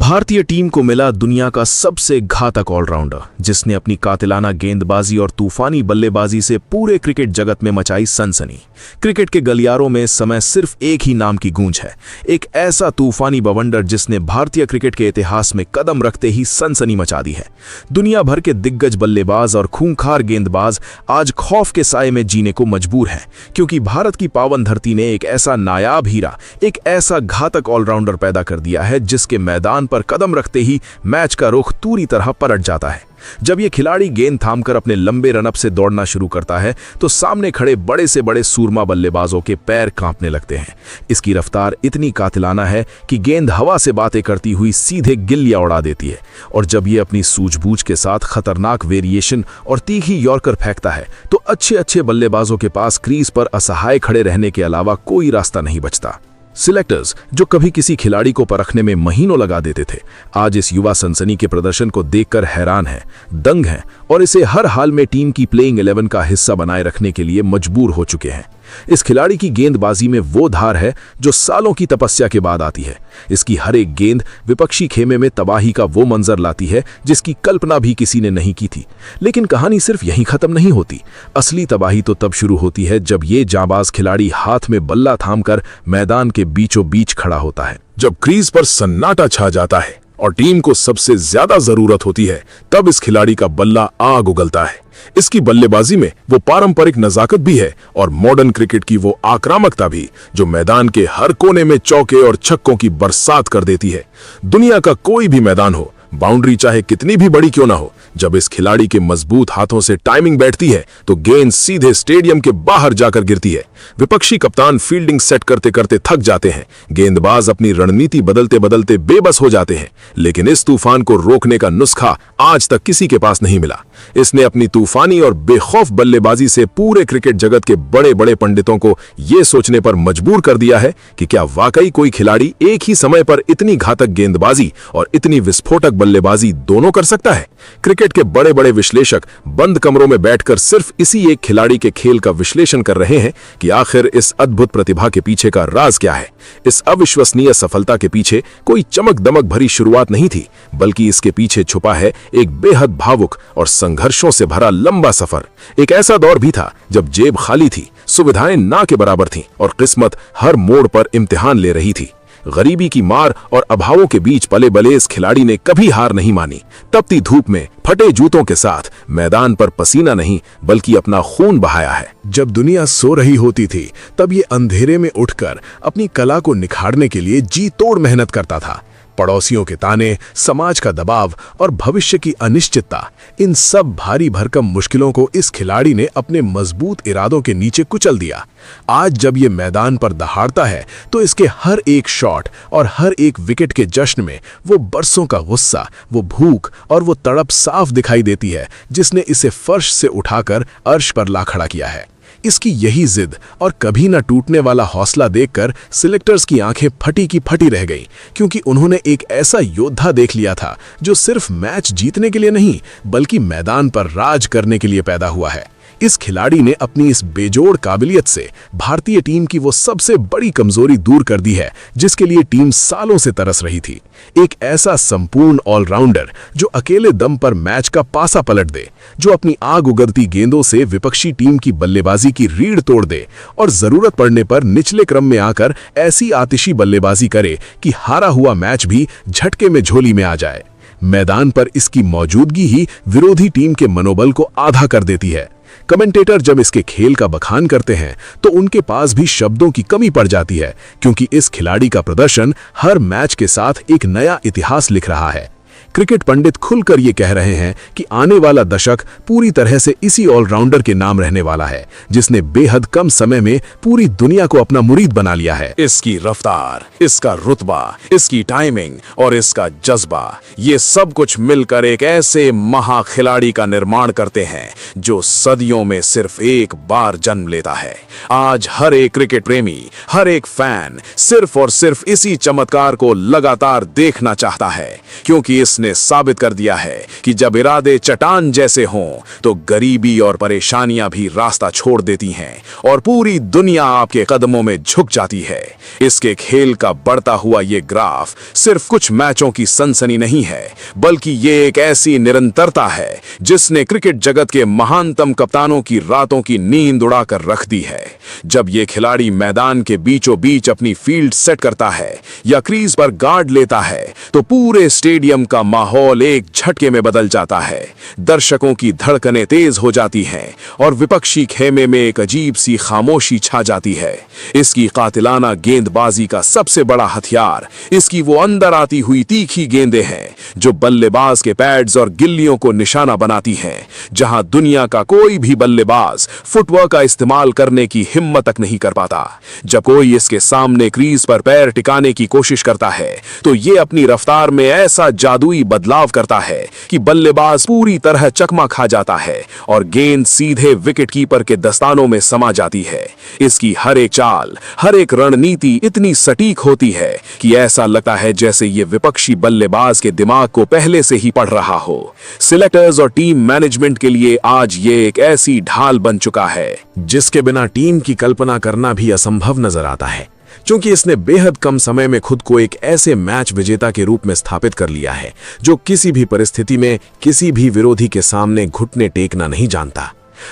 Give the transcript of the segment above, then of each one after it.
भारतीय टीम को मिला दुनिया का सबसे घातक ऑलराउंडर, जिसने अपनी कातिलाना गेंदबाजी और तूफानी बल्लेबाजी से पूरे क्रिकेट जगत में मचाई सनसनी। क्रिकेट के गलियारों में इस समय सिर्फ एक ही नाम की गूंज है, एक ऐसा तूफानी बवंडर जिसने भारतीय क्रिकेट के इतिहास में कदम रखते ही सनसनी मचा दी है। दुनिया भर के दिग्गज बल्लेबाज और खूंखार गेंदबाज आज खौफ के साए में जीने को मजबूर हैं, क्योंकि भारत की पावन धरती ने एक ऐसा नायाब हीरा, एक ऐसा घातक ऑलराउंडर पैदा कर दिया है जिसके मैदान पर कदम रखते ही मैच का रुख पूरी तरह पलट जाता है। जब यह खिलाड़ी गेंद थामकर अपने लंबे रनअप से दौड़ना शुरू करता है तो सामने खड़े बड़े से बड़े सूरमा बल्लेबाजों के पैर कांपने लगते हैं। इसकी रफ्तार इतनी कातिलाना है कि गेंद हवा से बातें करती हुई सीधे गिल्लियां उड़ा देती है, और जब यह अपनी सूझबूझ के साथ खतरनाक वेरिएशन और तीखी यॉर्कर फेंकता है तो अच्छे बल्लेबाजों के पास क्रीज पर असहाय खड़े रहने के अलावा कोई रास्ता नहीं बचता। सिलेक्टर्स, जो कभी किसी खिलाड़ी को परखने में महीनों लगा देते थे, आज इस युवा सनसनी के प्रदर्शन को देखकर हैरान हैं, दंग हैं और इसे हर हाल में टीम की प्लेइंग 11 का हिस्सा बनाए रखने के लिए मजबूर हो चुके हैं। इस खिलाड़ी की गेंदबाजी में वो धार है जो सालों की तपस्या के बाद आती है। इसकी हर एक गेंद विपक्षी खेमे में तबाही का वो मंजर लाती है जिसकी कल्पना भी किसी ने नहीं की थी। लेकिन कहानी सिर्फ यहीं खत्म नहीं होती। असली तबाही तो तब शुरू होती है जब ये जांबाज खिलाड़ी हाथ में बल्ला थामकर मैदान के बीचों बीच खड़ा होता है। जब क्रीज पर सन्नाटा छा जाता है और टीम को सबसे ज्यादा जरूरत होती है, तब इस खिलाड़ी का बल्ला आग उगलता है। इसकी बल्लेबाजी में वो पारंपरिक नजाकत भी है और मॉडर्न क्रिकेट की वो आक्रामकता भी, जो मैदान के हर कोने में चौके और छक्कों की बरसात कर देती है। दुनिया का कोई भी मैदान हो, बाउंड्री चाहे कितनी भी बड़ी क्यों ना हो, जब इस खिलाड़ी के मजबूत हाथों से टाइमिंग बैठती है तो गेंद सीधे स्टेडियम के बाहर जाकर गिरती है। विपक्षी कप्तान फील्डिंग सेट करते करते थक जाते हैं, गेंदबाज अपनी रणनीति बदलते बदलते बेबस हो जाते हैं, लेकिन इस तूफान को रोकने का नुस्खा आज तक किसी के पास नहीं मिला। इसने अपनी तूफानी और बेखौफ बल्लेबाजी से पूरे क्रिकेट जगत के बड़े बड़े पंडितों को यह सोचने पर मजबूर कर दिया है कि क्या वाकई कोई खिलाड़ी एक ही समय पर इतनी घातक गेंदबाजी और इतनी विस्फोटक बल्लेबाजी दोनों कर सकता है। क्रिकेट के बड़े बड़े विश्लेषक बंद कमरों में बैठकर सिर्फ इसी एक खिलाड़ी के खेल का विश्लेषण कर रहे हैं कि आखिर इस अद्भुत प्रतिभा के पीछे का राज क्या है। इस अविश्वसनीय सफलता के पीछे कोई चमक दमक भरी शुरुआत नहीं थी, बल्कि इसके पीछे छुपा है एक बेहद भावुक और संघर्षों से भरा लंबा सफर। एक ऐसा दौर भी था जब जेब खाली थी, सुविधाएं ना के बराबर थीं और किस्मत हर मोड़ पर इम्तिहान ले रही थी। गरीबी की मार और अभावों के बीच पले बले इस खिलाड़ी ने कभी हार नहीं मानी। तपती धूप में फटे जूतों के साथ मैदान पर पसीना नहीं बल्कि अपना खून बहाया है। जब दुनिया सो रही होती थी, तब ये अंधेरे में उठकर अपनी कला को निखारने के लिए जी तोड़ मेहनत करता था। पड़ोसियों के ताने, समाज का दबाव और भविष्य की अनिश्चितता, इन सब भारी भरकम मुश्किलों को इस खिलाड़ी ने अपने मजबूत इरादों के नीचे कुचल दिया। आज जब ये मैदान पर दहाड़ता है तो इसके हर एक शॉट और हर एक विकेट के जश्न में वो बरसों का गुस्सा, वो भूख और वो तड़प साफ दिखाई देती है जिसने इसे फर्श से उठाकर अर्श पर ला खड़ा किया है। इसकी यही जिद और कभी न टूटने वाला हौसला देखकर सिलेक्टर्स की आंखें फटी की फटी रह गई, क्योंकि उन्होंने एक ऐसा योद्धा देख लिया था जो सिर्फ मैच जीतने के लिए नहीं बल्कि मैदान पर राज करने के लिए पैदा हुआ है। इस खिलाड़ी ने अपनी इस बेजोड़ काबिलियत से भारतीय टीम की वो सबसे बड़ी कमजोरी दूर कर दी है जिसके लिए टीम सालों से तरस रही थी। एक ऐसा संपूर्ण ऑलराउंडर जो अकेले दम पर मैच का पासा पलट दे, जो अपनी आग उगलती गेंदों से विपक्षी टीम की बल्लेबाजी की रीढ़ तोड़ दे और जरूरत पड़ने पर निचले क्रम में आकर ऐसी आतिशी बल्लेबाजी करे कि हारा हुआ मैच भी झटके में झोली में आ जाए। मैदान पर इसकी मौजूदगी ही विरोधी टीम के मनोबल को आधा कर देती है। कमेंटेटर जब इसके खेल का बखान करते हैं तो उनके पास भी शब्दों की कमी पड़ जाती है, क्योंकि इस खिलाड़ी का प्रदर्शन हर मैच के साथ एक नया इतिहास लिख रहा है। क्रिकेट पंडित खुलकर ये कह रहे हैं कि आने वाला दशक पूरी तरह से इसी ऑलराउंडर के नाम रहने वाला है जिसने बेहद कम समय में पूरी दुनिया को अपना मुरीद बना लिया है। इसकी रफ्तार, इसका रुतबा, इसकी टाइमिंग और इसका जज्बा, ये सब कुछ मिलकर एक ऐसे महा खिलाड़ी का निर्माण करते हैं जो सदियों में सिर्फ एक बार जन्म लेता है। आज हर एक क्रिकेट प्रेमी, हर एक फैन सिर्फ और सिर्फ इसी चमत्कार को लगातार देखना चाहता है, क्योंकि इस जिसने साबित कर दिया है कि जब इरादे चट्टान जैसे हों तो गरीबी और परेशानियां भी रास्ता छोड़ देती हैं और पूरी दुनिया आपके कदमों में झुक जाती है। इसके खेल का बढ़ता हुआ ये ग्राफ सिर्फ कुछ मैचों की सनसनी नहीं है, बल्कि ये एक ऐसी निरंतरता है जिसने क्रिकेट जगत के महानतम कप्तानों की रातों की नींद उड़ाकर रख दी है। जब ये खिलाड़ी मैदान के बीचों बीच अपनी फील्ड सेट करता है या क्रीज पर गार्ड लेता है तो पूरे स्टेडियम का माहौल एक झटके में बदल जाता है। दर्शकों की धड़कनें तेज हो जाती हैं और विपक्षी खेमे में एक अजीब सी खामोशी छा जाती है। इसकी कातिलाना गेंदबाजी का सबसे बड़ा हथियार इसकी वो अंदर आती हुई तीखी गेंदें हैं जो बल्लेबाज के पैड्स और गिल्लियों को निशाना बनाती हैं, जहां दुनिया का कोई भी बल्लेबाज फुटवर्क का इस्तेमाल करने की हिम्मत तक नहीं कर पाता। जब कोई इसके सामने क्रीज पर पैर टिकाने की कोशिश करता है तो ये अपनी रफ्तार में ऐसा जादुई बदलाव करता है कि बल्लेबाज पूरी तरह चकमा खा जाता है और गेंद सीधे विकेटकीपर के दस्तानों में समा जाती है। इसकी हर एक चाल, हर एक रणनीति इतनी सटीक होती है कि ऐसा लगता है जैसे ये विपक्षी बल्लेबाज के दिमाग को पहले से ही पढ़ रहा हो। सिलेक्टर्स और टीम मैनेजमेंट के लिए आज ये एक ऐसी ढाल बन चुका है जिसके बिना टीम की कल्पना करना भी असंभव नजर आता है, क्योंकि इसने बेहद कम समय में खुद को एक ऐसे मैच विजेता के रूप में स्थापित कर लिया है जो किसी भी परिस्थिति में किसी भी विरोधी के सामने घुटने टेकना नहीं जानता।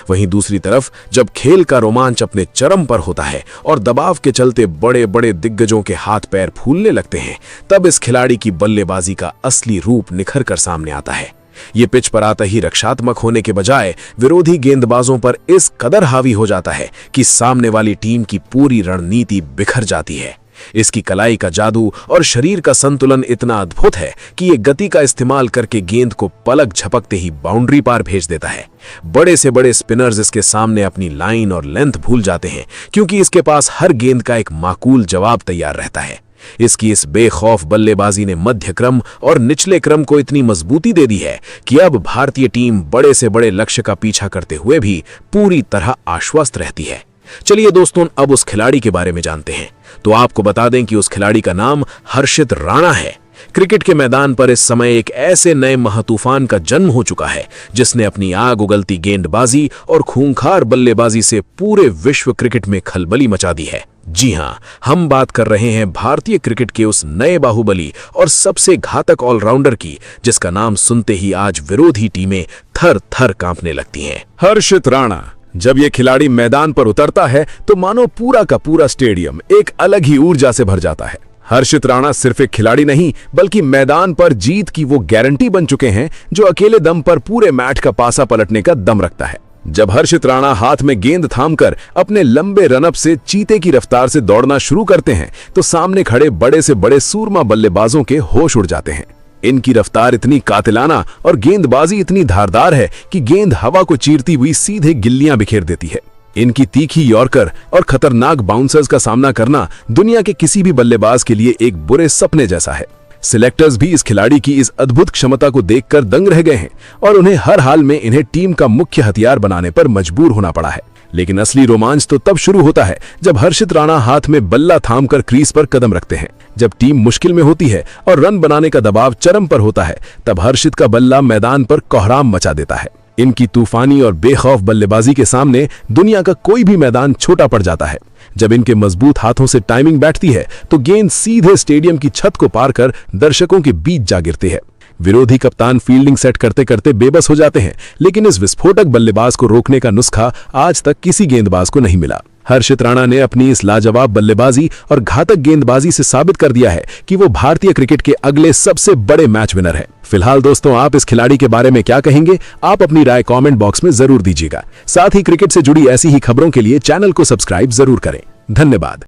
वहीं दूसरी तरफ जब खेल का रोमांच अपने चरम पर होता है और दबाव के चलते बड़े बड़े दिग्गजों के हाथ पैर फूलने लगते हैं, तब इस खिलाड़ी की बल्लेबाजी का असली रूप निखर कर सामने आता है। ये पिच पर आते ही रक्षात्मक होने के बजाय विरोधी गेंदबाजों पर इस कदर हावी हो जाता है कि सामने वाली टीम की पूरी रणनीति बिखर जाती है। इसकी कलाई का जादू और शरीर का संतुलन इतना अद्भुत है कि ये गति का इस्तेमाल करके गेंद को पलक झपकते ही बाउंड्री पार भेज देता है। बड़े से बड़े स्पिनर्स इसके सामने अपनी लाइन और लेंथ भूल जाते हैं, क्योंकि इसके पास हर गेंद का एक माकूल जवाब तैयार रहता है। इसकी इस बेखौफ बल्लेबाजी ने मध्य क्रम और निचले क्रम को इतनी मजबूती दे दी है कि अब भारतीय टीम बड़े से बड़े लक्ष्य का पीछा करते हुए भी पूरी तरह आश्वस्त रहती है। चलिए दोस्तों, अब उस खिलाड़ी के बारे में जानते हैं। तो आपको बता दें कि उस खिलाड़ी का नाम हर्षित राणा है। क्रिकेट के मैदान पर इस समय एक ऐसे नए महातूफान का जन्म हो चुका है जिसने अपनी आग उगलती गेंदबाजी और खूंखार बल्लेबाजी से पूरे विश्व क्रिकेट में खलबली मचा दी है। जी हां, हम बात कर रहे हैं भारतीय क्रिकेट के उस नए बाहुबली और सबसे घातक ऑलराउंडर की, जिसका नाम सुनते ही आज विरोधी टीमें थर थर कांपने लगती हैं। हर्षित राणा। जब ये खिलाड़ी मैदान पर उतरता है तो मानो पूरा का पूरा स्टेडियम एक अलग ही ऊर्जा से भर जाता है। हर्षित राणा सिर्फ एक खिलाड़ी नहीं, बल्कि मैदान पर जीत की वो गारंटी बन चुके हैं जो अकेले दम पर पूरे मैच का पासा पलटने का दम रखता है। जब हर्षित राणा हाथ में गेंद थामकर अपने लंबे रनअप से चीते की रफ्तार से दौड़ना शुरू करते हैं तो सामने खड़े बड़े से बड़े सूरमा बल्लेबाजों के होश उड़ जाते हैं। इनकी रफ्तार इतनी कातिलाना और गेंदबाजी इतनी धारदार है कि गेंद हवा को चीरती हुई सीधे गिल्लियां बिखेर देती है। इनकी तीखी यॉर्कर और खतरनाक बाउंसर्स का सामना करना दुनिया के किसी भी बल्लेबाज के लिए एक बुरे सपने जैसा है। सिलेक्टर्स भी इस खिलाड़ी की इस अद्भुत क्षमता को देखकर दंग रह गए हैं और उन्हें हर हाल में इन्हें टीम का मुख्य हथियार बनाने पर मजबूर होना पड़ा है। लेकिन असली रोमांच तो तब शुरू होता है जब हर्षित राणा हाथ में बल्ला थामकर क्रीज पर कदम रखते हैं। जब टीम मुश्किल में होती है और रन बनाने का दबाव चरम पर होता है, तब हर्षित का बल्ला मैदान पर कोहराम मचा देता है। इनकी तूफानी और बेखौफ बल्लेबाजी के सामने दुनिया का कोई भी मैदान छोटा पड़ जाता है। जब इनके मजबूत हाथों से टाइमिंग बैठती है तो गेंद सीधे स्टेडियम की छत को पार कर दर्शकों के बीच जा गिरती है। विरोधी कप्तान फील्डिंग सेट करते करते बेबस हो जाते हैं, लेकिन इस विस्फोटक बल्लेबाज को रोकने का नुस्खा आज तक किसी गेंदबाज को नहीं मिला। हर्षित राणा ने अपनी इस लाजवाब बल्लेबाजी और घातक गेंदबाजी से साबित कर दिया है कि वो भारतीय क्रिकेट के अगले सबसे बड़े मैच विनर है। फिलहाल दोस्तों, आप इस खिलाड़ी के बारे में क्या कहेंगे? आप अपनी राय कमेंट बॉक्स में जरूर दीजिएगा। साथ ही क्रिकेट से जुड़ी ऐसी ही खबरों के लिए चैनल को सब्सक्राइब जरूर करें। धन्यवाद।